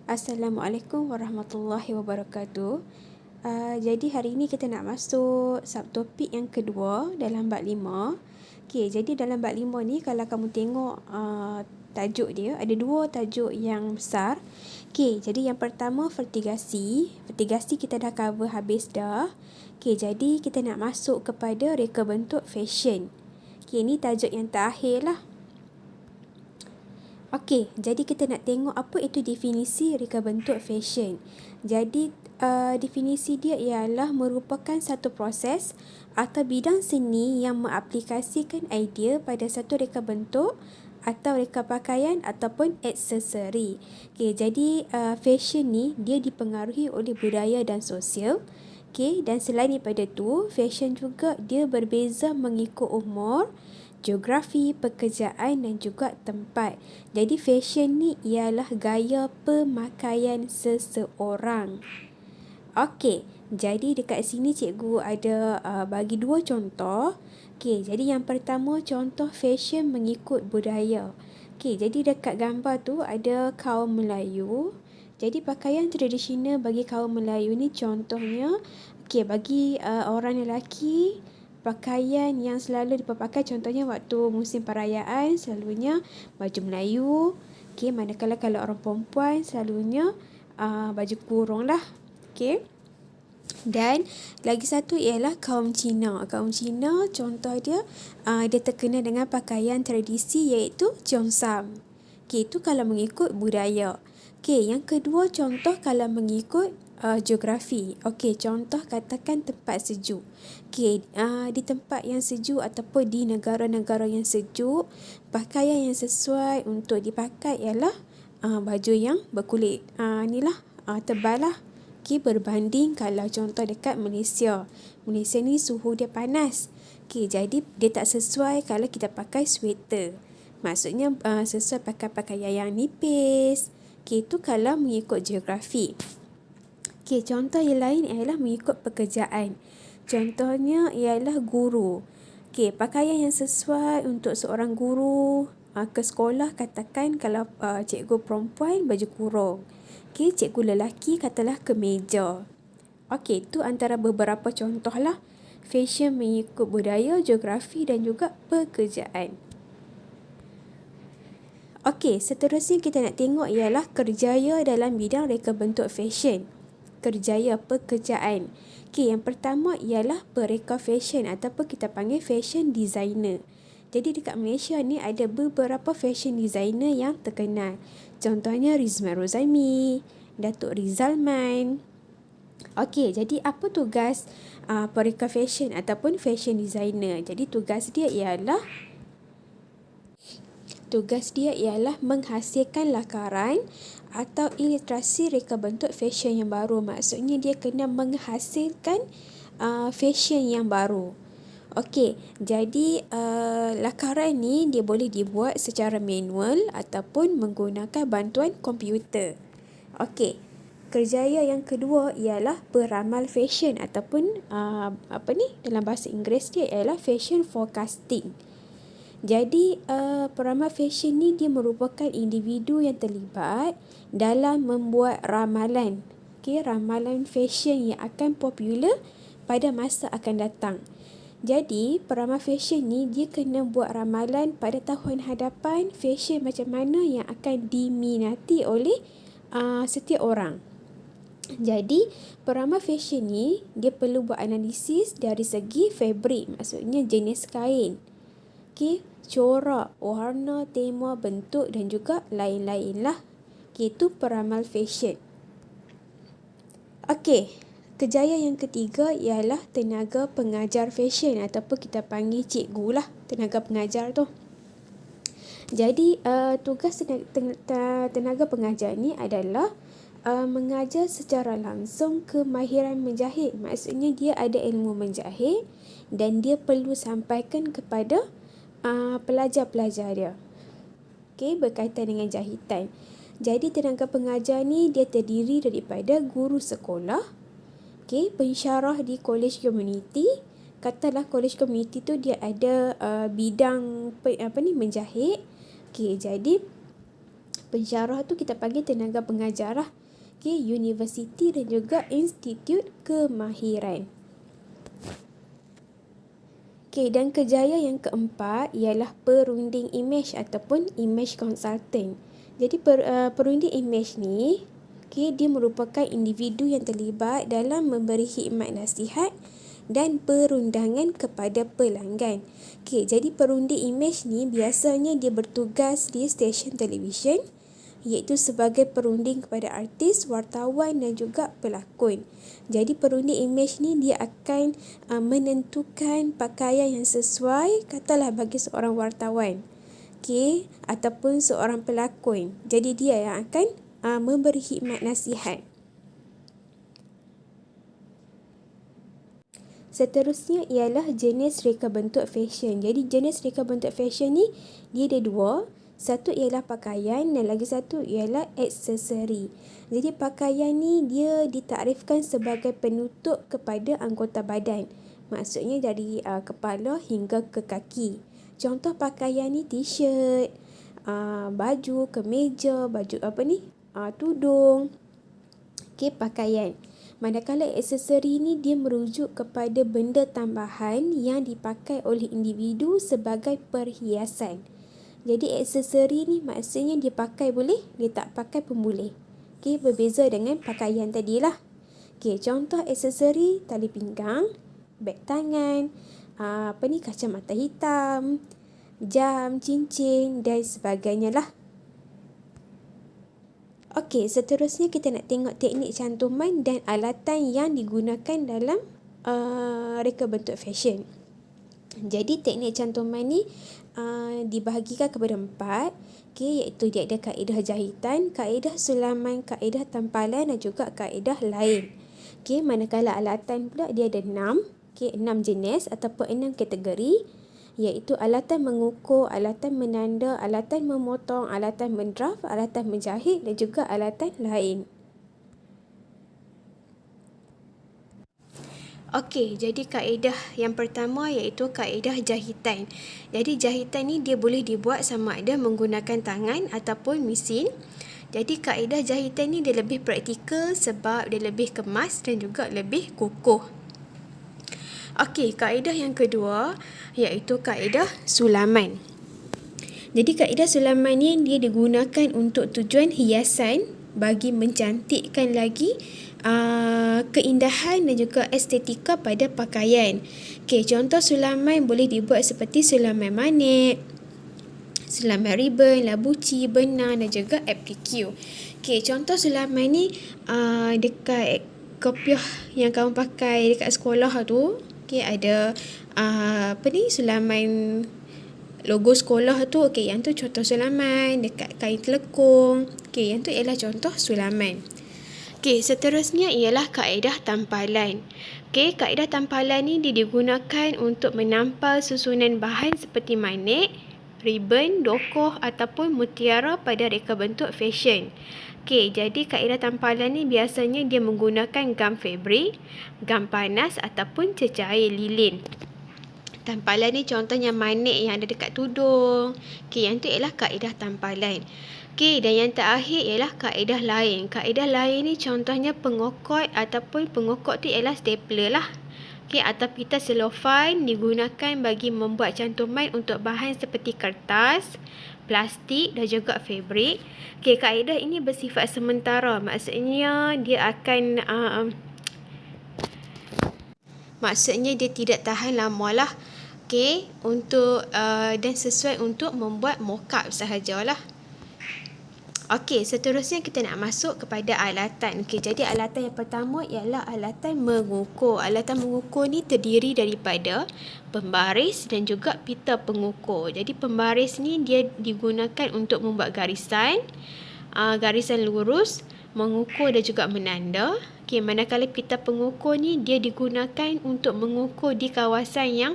Assalamualaikum warahmatullahi wabarakatuh. Jadi hari ini kita nak masuk subtopik yang kedua dalam bab 5. Okey, jadi dalam bab 5 ni kalau kamu tengok tajuk dia, ada dua tajuk yang besar. Okey, jadi yang pertama vertigasi. Vertigasi kita dah cover habis dah. Okey, jadi kita nak masuk kepada reka bentuk fashion. Okey, ni tajuk yang terakhir lah. Okey, jadi kita nak tengok apa itu definisi reka bentuk fashion. Jadi, definisi dia ialah merupakan satu proses atau bidang seni yang mengaplikasikan idea pada satu reka bentuk atau reka pakaian ataupun aksesori. Okey, jadi fashion ni dia dipengaruhi oleh budaya dan sosial. Okey, dan selain daripada tu, fashion juga dia berbeza mengikut umur, geografi, pekerjaan dan juga tempat. Jadi fashion ni ialah gaya pemakaian seseorang. Okey, jadi dekat sini cikgu ada bagi dua contoh. Okey, jadi yang pertama contoh fashion mengikut budaya. Okey, jadi dekat gambar tu ada kaum Melayu. Jadi pakaian tradisional bagi kaum Melayu ni contohnya, okey, bagi orang lelaki, pakaian yang selalu dipakai contohnya waktu musim perayaan selalunya baju Melayu. Okey, manakala kalau orang perempuan selalunya baju kurung lah. Okey. Dan lagi satu ialah kaum Cina. Kaum Cina contoh dia dia terkenal dengan pakaian tradisi iaitu cheongsam. Okey, itu kalau mengikut budaya. Okey, yang kedua contoh kalau mengikut geografi. Okey, contoh katakan tempat sejuk. Okey, di tempat yang sejuk ataupun di negara-negara yang sejuk, pakaian yang sesuai untuk dipakai ialah baju yang berkulit. Inilah tebal lah. Okey, berbanding kalau contoh dekat Malaysia. Malaysia ni suhu dia panas. Okey, jadi dia tak sesuai kalau kita pakai sweater. Maksudnya sesuai pakai pakaian yang nipis. Okey, itu kalau mengikut geografi. Okey, contoh yang lain ialah mengikut pekerjaan. Contohnya ialah guru. Okey, pakaian yang sesuai untuk seorang guru ke sekolah, katakan kalau cikgu perempuan baju kurung. Okey, cikgu lelaki katalah kemeja. Okey, itu antara beberapa contoh lah. Fashion mengikut budaya, geografi dan juga pekerjaan. Okey, seterusnya kita nak tengok ialah kerjaya dalam bidang reka bentuk fashion. Kerjaya pekerjaan. Okey, yang pertama ialah pereka fashion ataupun kita panggil fashion designer. Jadi dekat Malaysia ni ada beberapa fashion designer yang terkenal. Contohnya Rizman Rozami, Datuk Rizal Man. Okey, jadi apa tugas pereka fashion ataupun fashion designer? Jadi tugas dia ialah menghasilkan lakaran atau ilustrasi reka bentuk fashion yang baru. Maksudnya dia kena menghasilkan fashion yang baru. Okey, jadi lakaran ni dia boleh dibuat secara manual ataupun menggunakan bantuan komputer. Okey, kerjaya yang kedua ialah peramal fashion ataupun dalam bahasa Inggeris dia ialah fashion forecasting. Jadi peramal fashion ni dia merupakan individu yang terlibat dalam membuat ramalan. Okey, ramalan fashion yang akan popular pada masa akan datang. Jadi peramal fashion ni dia kena buat ramalan pada tahun hadapan fashion macam mana yang akan diminati oleh setiap orang. Jadi peramal fashion ni dia perlu buat analisis dari segi fabrik, maksudnya jenis kain. Okey, corak, warna, tema, bentuk dan juga lain-lain lah. Okey, itu peramal fashion. Okey, kerjaya yang ketiga ialah tenaga pengajar fashion ataupun kita panggil cikgu lah, tenaga pengajar tu. Jadi tugas tenaga pengajar ni adalah mengajar secara langsung kemahiran menjahit. Maksudnya dia ada ilmu menjahit dan dia perlu sampaikan kepada pelajar-pelajar dia. Okey, berkaitan dengan jahitan. Jadi tenaga pengajar ni dia terdiri daripada guru sekolah, okey, pensyarah di kolej komuniti. Katalah kolej komuniti tu dia ada bidang menjahit. Okey, jadi Pensyarah tu kita panggil tenaga pengajar lah. Okay, universiti dan juga institut kemahiran. Okay, dan kejayaan yang keempat ialah perunding imej ataupun image consultant. Jadi perunding imej ni, okay, dia merupakan individu yang terlibat dalam memberi khidmat nasihat dan perundangan kepada pelanggan. Okay, jadi perunding imej ni biasanya dia bertugas di stesen televisyen, iaitu sebagai perunding kepada artis, wartawan dan juga pelakon. Jadi perunding imej ni dia akan menentukan pakaian yang sesuai, katalah bagi seorang wartawan, okay, ataupun seorang pelakon. Jadi dia yang akan memberi khidmat nasihat. Seterusnya ialah jenis reka bentuk fashion. Jadi jenis reka bentuk fashion ni dia ada dua. Satu ialah pakaian dan lagi satu ialah aksesori. Jadi pakaian ni dia ditaktifkan sebagai penutup kepada anggota badan. Maksudnya dari kepala hingga ke kaki. Contoh pakaian ni t-shirt, baju, kemeja, baju tudung. Okay, pakaian. Manakala aksesori ni dia merujuk kepada benda tambahan yang dipakai oleh individu sebagai perhiasan. Jadi aksesori ni maksudnya dia pakai boleh, dia tak pakai pun boleh. Okay, berbeza dengan pakaian tadilah. Okay, contoh aksesori tali pinggang, beg tangan, kacamata hitam, jam, cincin dan sebagainya lah. Okey, seterusnya kita nak tengok teknik cantuman dan alatan yang digunakan dalam reka bentuk fashion. Jadi teknik cantuman ni dibahagikan kepada 4, okay, iaitu dia ada kaedah jahitan, kaedah sulaman, kaedah tampalan dan juga kaedah lain. Okay, manakala alatan pula dia ada 6, okay, 6 jenis ataupun 6 kategori, iaitu alatan mengukur, alatan menanda, alatan memotong, alatan mendraft, alatan menjahit dan juga alatan lain. Okey, jadi kaedah yang pertama iaitu kaedah jahitan. Jadi jahitan ni dia boleh dibuat sama ada menggunakan tangan ataupun mesin. Jadi kaedah jahitan ni dia lebih praktikal sebab dia lebih kemas dan juga lebih kokoh. Okey, kaedah yang kedua iaitu kaedah sulaman. Jadi kaedah sulaman ni dia digunakan untuk tujuan hiasan bagi mencantikkan lagi keindahan dan juga estetika pada pakaian. Okey, contoh sulaman boleh dibuat seperti sulaman manik, sulaman ribbon, labuci, benang dan juga applique. Okey, contoh sulaman ni dekat kopiah yang kamu pakai dekat sekolah tu, okey, ada sulaman logo sekolah tu. Okey, yang tu contoh sulaman dekat kain telekung. Okey, yang tu ialah contoh sulaman. Okey, seterusnya ialah kaedah tampalan. Okey, kaedah tampalan ni digunakan untuk menampal susunan bahan seperti manik, ribbon, dokoh ataupun mutiara pada reka bentuk fashion. Okey, jadi kaedah tampalan ni biasanya dia menggunakan gam fabrik, gam panas ataupun cecair lilin. Tampalan ni contohnya manik yang ada dekat tudung. Okey, yang tu ialah kaedah tampalan. Okey, dan yang terakhir ialah kaedah lain. Kaedah lain ni contohnya pengokot ataupun pengokot tu ialah stapler lah. Okey, atau pita selofan digunakan bagi membuat cantuman untuk bahan seperti kertas, plastik dan juga fabrik. Okey, kaedah ini bersifat sementara. Maksudnya dia akan dia tidak tahan lama lah. Okey, untuk dan sesuai untuk membuat mock-up sahajalah. Okey, seterusnya kita nak masuk kepada alatan. Okey, jadi alatan yang pertama ialah alatan mengukur. Alatan mengukur ni terdiri daripada pembaris dan juga pita pengukur. Jadi pembaris ni dia digunakan untuk membuat garisan, garisan lurus, mengukur dan juga menanda. Okey, manakala pita pengukur ni dia digunakan untuk mengukur di kawasan yang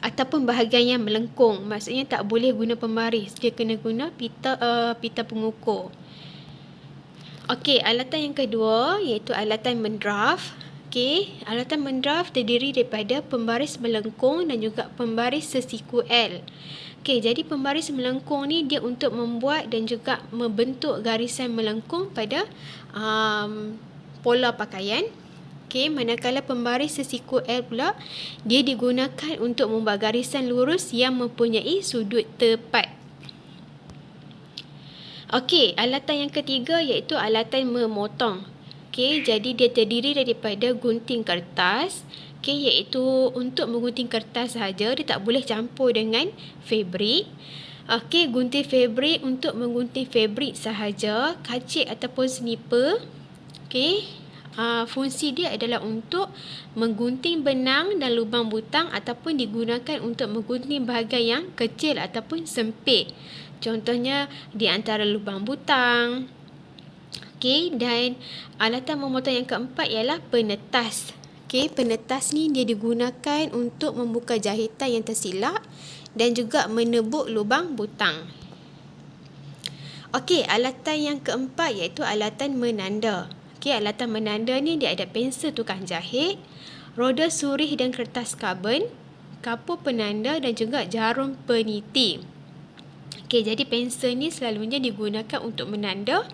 ataupun bahagian yang melengkung. Maksudnya tak boleh guna pembaris, dia kena guna pita pengukur. Okey, alatan yang kedua iaitu alatan mendraft. Okey, alatan mendraft terdiri daripada pembaris melengkung dan juga pembaris sesiku L. Okey, jadi pembaris melengkung ni dia untuk membuat dan juga membentuk garisan melengkung pada pola pakaian. Okey, manakala pembaris sesiku L pula dia digunakan untuk membuat garisan lurus yang mempunyai sudut tepat. Okey, alatan yang ketiga iaitu alatan memotong. Okey, jadi dia terdiri daripada gunting kertas. Okey, iaitu untuk menggunting kertas sahaja, dia tak boleh campur dengan fabrik. Okey, gunting fabrik untuk menggunting fabrik sahaja, kacik ataupun sniper. Okey, fungsi dia adalah untuk menggunting benang dan lubang butang ataupun digunakan untuk menggunting bahagian yang kecil ataupun sempit. Contohnya di antara lubang butang. Okey, dan alatan memotong yang keempat ialah penetas. Okey, penetas ni dia digunakan untuk membuka jahitan yang tersilap dan juga menebuk lubang butang. Okey, alatan yang keempat iaitu alatan menanda. Okey, alatan menanda ni dia ada pensel tukang jahit, roda surih dan kertas karbon, kapur penanda dan juga jarum peniti. Okey, jadi pensel ni selalunya digunakan untuk menanda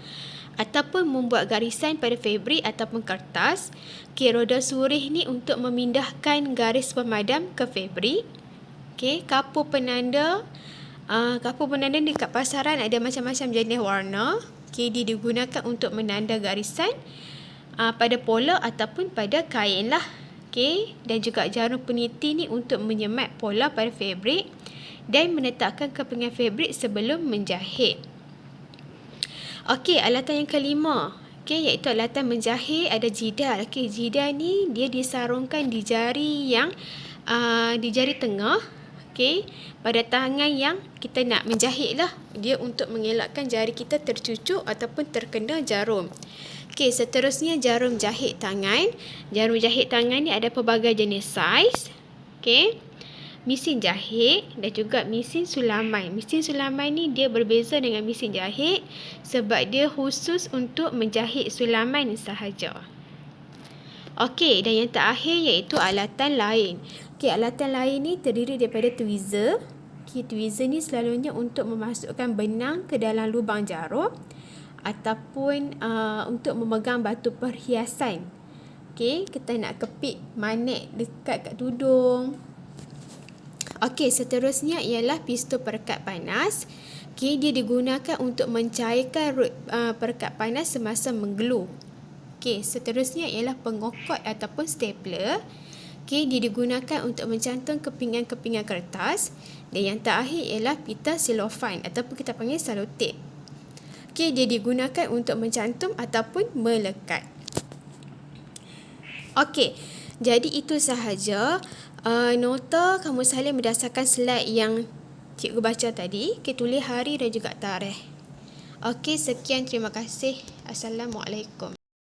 ataupun membuat garisan pada fabrik ataupun kertas. Okey, roda surih ni untuk memindahkan garis pemadam ke fabrik. Okey, kapur penanda dekat pasaran ada macam-macam jenis warna. Okey, dia digunakan untuk menanda garisan pada pola ataupun pada kain lah. Okey, dan juga jarum peniti ni untuk menyemat pola pada fabrik dan menetapkan kepingan fabrik sebelum menjahit. Okey, alatan yang kelima, okey, iaitu alatan menjahit, ada jidal. Okey, jidal ni dia disarungkan di jari yang di jari tengah. Okey, pada tangan yang kita nak menjahit lah. Dia untuk mengelakkan jari kita tercucuk ataupun terkena jarum. Okey, seterusnya jarum jahit tangan. Jarum jahit tangan ni ada pelbagai jenis saiz. Okey, mesin jahit dan juga mesin sulaman. Mesin sulaman ni dia berbeza dengan mesin jahit sebab dia khusus untuk menjahit sulaman sahaja. Okey, dan yang terakhir iaitu alatan lain. Okey, alatan lain ni terdiri daripada tweezer. Okey, tweezer ni selalunya untuk memasukkan benang ke dalam lubang jarum ataupun untuk memegang batu perhiasan. Okey, kita nak kepit magnet dekat kat tudung. Okey, seterusnya ialah pistol perekat panas. Okey, dia digunakan untuk mencairkan perekat panas semasa menggelu. Okey, seterusnya ialah pengokot ataupun stapler. Okey, dia digunakan untuk mencantum kepingan-kepingan kertas. Dan yang terakhir ialah pita selofan ataupun kita panggil selotip. Okey, dia digunakan untuk mencantum ataupun melekat. Okey, jadi itu sahaja nota kamus salin berdasarkan slide yang cikgu baca tadi. Okey, tulis hari dan juga tarikh. Okey, sekian, terima kasih. Assalamualaikum.